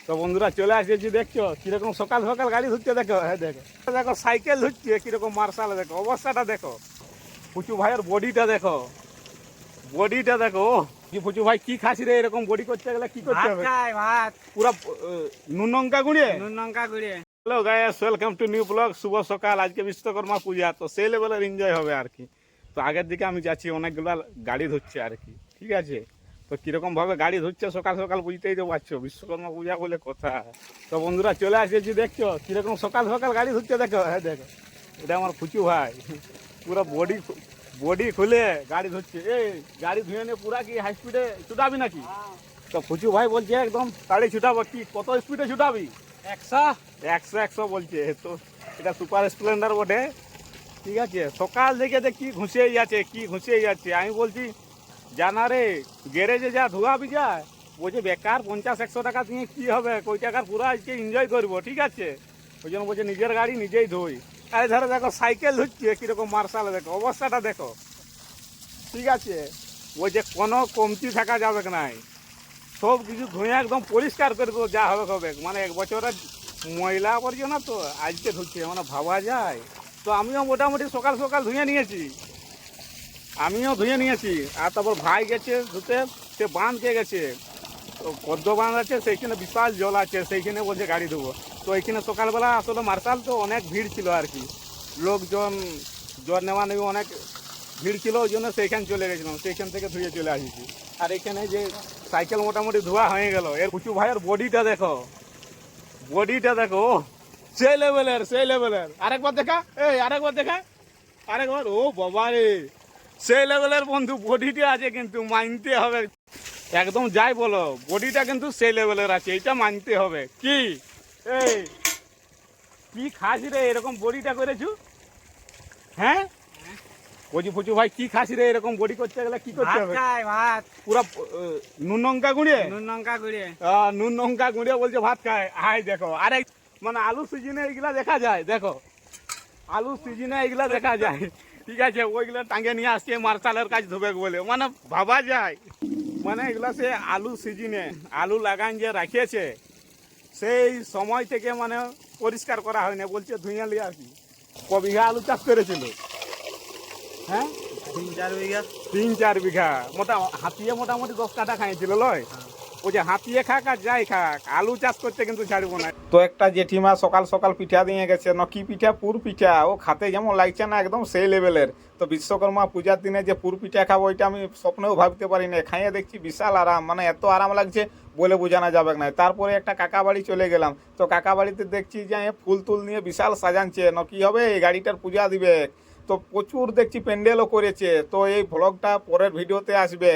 তো বন্ধুরা চলে আসেছি, দেখছো কিরকম সকাল সকাল গাড়ি ধুচ্ছে, দেখো হ্যাঁ দেখো দেখো সাইকেল ধুচ্ছে কিরকম মার্শাল, দেখো অবস্থাটা দেখো, পুচু ভাইয়ের বডিটা দেখো, বডিটা দেখো। কি পুচু ভাই কি খাসি রে, এরকম বডি করতে গেলে কি করতে হবে? ভাত পুরা নুন লঙ্কা গুঁড়িয়ে। নুন লঙ্কা গুঁড়িয়ে। Hello guys, welcome to new blog. শুভ সকাল, আজকে বিশ্বকর্মা পূজা, তো সেই লেভেলের এনজয় হবে আর কি। তো আগের দিকে আমি যাচ্ছি, অনেকগুলো গাড়ি ধরছে আর কি, ঠিক আছে। তো কিরকম ভাবে গাড়ি ধরছে সকাল সকাল বুঝতেই তো পারছো, বিশ্বকর্মা পূজা বলে কথা। তো বন্ধুরা চলে আসেছি, দেখছো কিরকম সকাল সকাল গাড়ি ধরছে, দেখো হ্যাঁ দেখো, এটা আমার ফুচু ভাই পুরো বডি বডি খুলে গাড়ি ধরছে। এই গাড়ি ধুয়ে নিয়ে পুরা কি হাই স্পিডে ছুটাবি নাকি? তো ফুচু ভাই বলছে একদম গাড়ি ছুটাবো। কি কত স্পিডে ছুটাবি? 100 100 বলছে। তো এটা সুপার স্প্লেন্ডার বটে, ঠিক আছে। সকাল থেকে কি ঘুষিয়ে যাচ্ছে, কি ঘুষিয়ে যাচ্ছে। আমি বলছি জানা রে, গ্যারেজে যা ধোয়াবি যায়, বলছে বেকার 50-100 টাকা দিয়ে কি হবে, কই টাকার পুরো আজকে এনজয় করবো, ঠিক আছে। ওই জন্য বলছে নিজের গাড়ি নিজেই ধুই। আরে ধরো দেখো সাইকেল ধুচ্ছে কিরকম মার্শাল, দেখো অবস্থাটা দেখো, ঠিক আছে। ওই যে কোনো কমতি থাকা যাবে নাই, সব কিছু ধুয়ে একদম পরিষ্কার করে দেবো, যা হবে হবে। মানে এক বছরের ময়লা আবর্জনা তো আজকে ধুচ্ছে, মানে ভাবা যায়। তো আমিও মোটামুটি সকাল সকাল ধুয়ে নিয়েছি, আর তারপর ভাই গেছে ধুতে, সে বাঁধকে গেছে, তো পদ্ম বাঁধ আছে সেইখানে, বিশাল জল আছে সেইখানে, বলছে গাড়ি ধোবো। তো এইখানে সকালবেলা আসলে মার্শাল তো অনেক ভিড় ছিল আর কি, লোকজন জল নেওয়া নেওয়া অনেক ভিড় ছিল, ওই জন্য সেইখানে চলে গেছিলাম, সেইখান থেকে ধুয়ে চলে আসিছি। আর এখানে যে সাইকেল মোটামুটি ধোয়া হয়ে গেল। এর পুচু ভাইয়ের বডিটা দেখো, বডিটা দেখো, সেই লেভেলের। আরেকবার দেখা, আরেকবার। ও বাবা রে, সেই লেভেলের বন্ধু বডিটা আছে, কিন্তু মানতে হবে একদম, যাই বলো বডিটা কিন্তু সেই লেভেলের আছে, এটা মানতে হবে। কি এই কি খাসি রে, এরকম বডিটা করেছু? হ্যাঁ বলছি ফুচু ভাই কি খাসি রে, এরকম বডি করতে গেলে কি করতে হবে? ভাত পুরা নুন লঙ্কা গুঁড়িয়ে। নুন লঙ্কা গুঁড়িয়ে। নুন লঙ্কা গুঁড়িয়ে বলছে ভাত খায়। হাই দেখো, আরে মানে আলু সিজনে এইগুলা দেখা যায়, দেখো আলু সিজনে এইগুলা দেখা যায়, ঠিক আছে। ওইগুলা টাঙ্গে নিয়ে আসছে মার্শালের কাজ ধোবে বলে, মানে ভাবা যায়। মানে এগুলা সে আলু সিজনে আলু লাগান যে রাখিয়েছে, সেই সময় থেকে মানে পরিষ্কার করা হয় না, বলছে ধুইয়া লিয়ে আসি। ক বিঘা আলু চাষ করেছিল? হ্যাঁ 3-4 বিঘা। হাতিয়ে মোটামুটি 10 কাঠা খাইছিল লয়। ওই যে হাতিয়ে খাক আর যাই খাক, আলু চাষ করতে কিন্তু ছাড়বো না। তো একটা জেঠিমা সকাল সকাল পিঠা দিয়ে গেছে, কি পিঠা? পুর পিঠা। ও খাতে যেমন লাগছে না, একদম সেই লেভেলের। তো বিশ্বকর্মা পূজার দিনে যে পুর পিঠা খাবো, ওইটা আমি স্বপ্নেও ভাবতে পারি না। খাইয়ে দেখছি বিশাল আরাম, মানে এত আরাম লাগছে বলে বোঝানো যাবে না। তারপরে একটা কাকা বাড়ি চলে গেলাম, তো কাকা বাড়িতে দেখছি যে ফুল তুল নিয়ে বিশাল সাজানছে, কি হবে এই গাড়িটার পূজা দিবে। তো প্রচুর দেখছি প্যান্ডেলও করেছে। তো এই ভ্লগটা পরের ভিডিওতে আসবে।